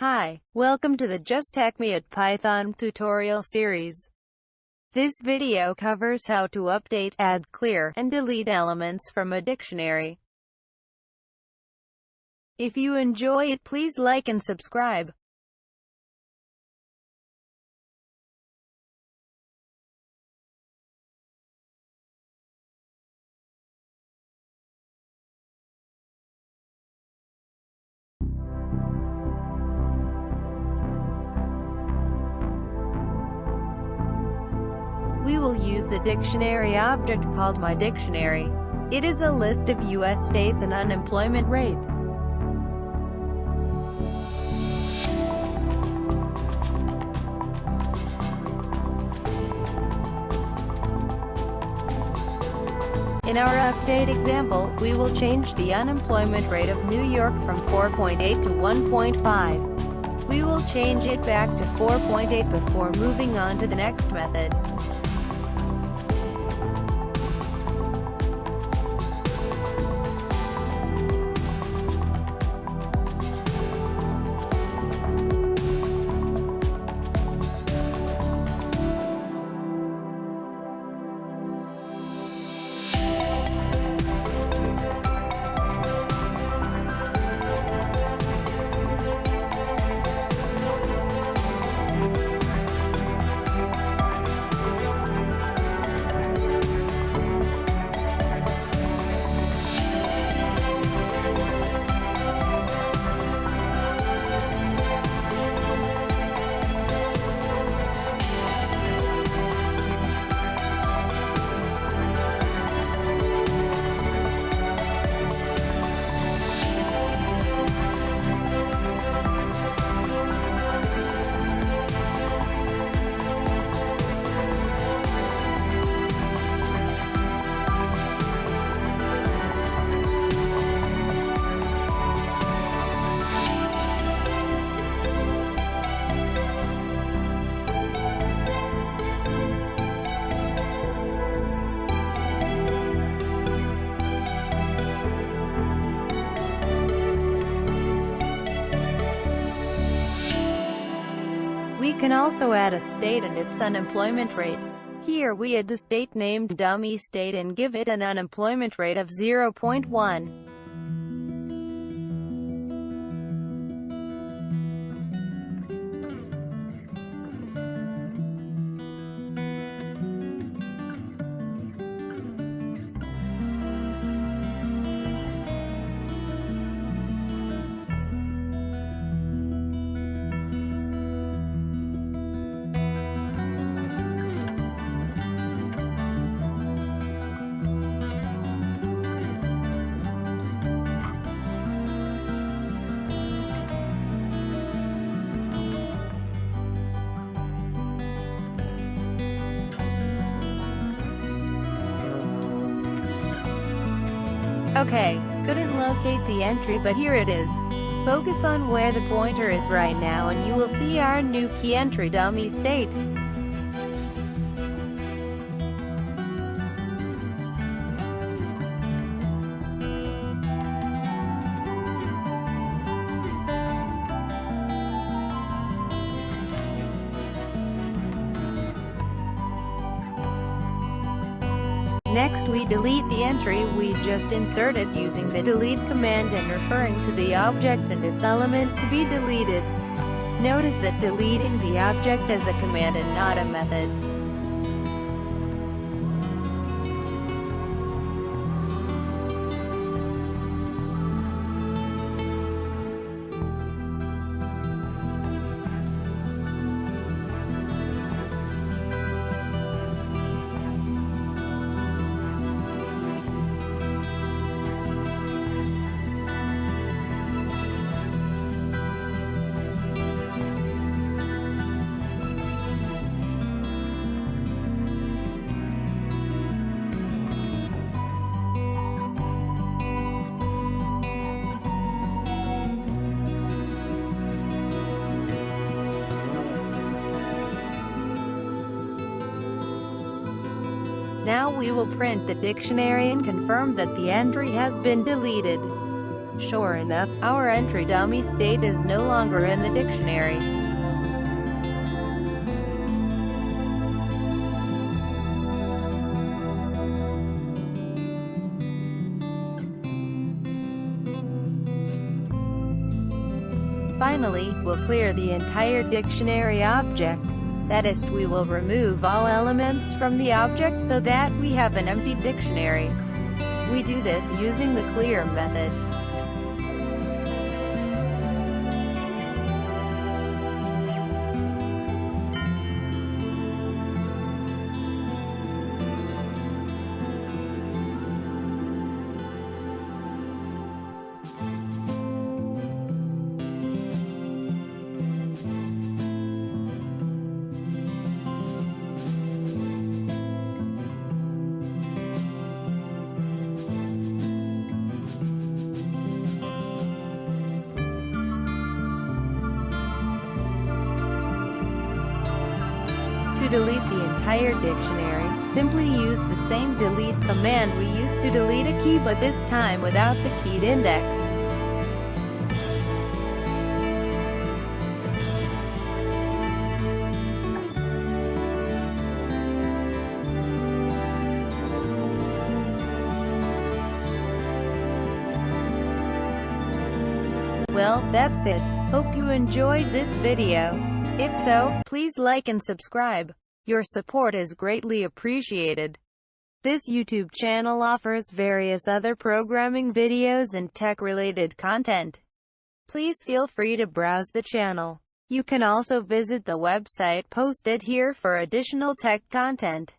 Hi, welcome to the Just Hack Me at Python tutorial series. This video covers how to update, add, clear, and delete elements from a dictionary. If you enjoy it, please like and subscribe. We will use the dictionary object called MyDictionary. It is a list of U.S. states and unemployment rates. In our update example, we will change the unemployment rate of New York from 4.8 to 1.5. We will change it back to 4.8 before moving on to the next method. We can also add a state and its unemployment rate. Here we add the state named dummy state and give it an unemployment rate of 0.1. Okay, couldn't locate the entry, but here it is. Focus on where the pointer is right now and you will see our new key entry, dummy state. Next we delete the entry we just inserted using the delete command and referring to the object and its element to be deleted. Notice that deleting the object is a command and not a method. Now we will print the dictionary and confirm that the entry has been deleted. Sure enough, our entry dummy state is no longer in the dictionary. Finally, we'll clear the entire dictionary object. That is, we will remove all elements from the object so that we have an empty dictionary. We do this using the clear method. To delete the entire dictionary, simply use the same delete command we used to delete a key, but this time without the keyed index. Well, that's it. Hope you enjoyed this video. If so, please like and subscribe. Your support is greatly appreciated. This YouTube channel offers various other programming videos and tech-related content. Please feel free to browse the channel. You can also visit the website posted here for additional tech content.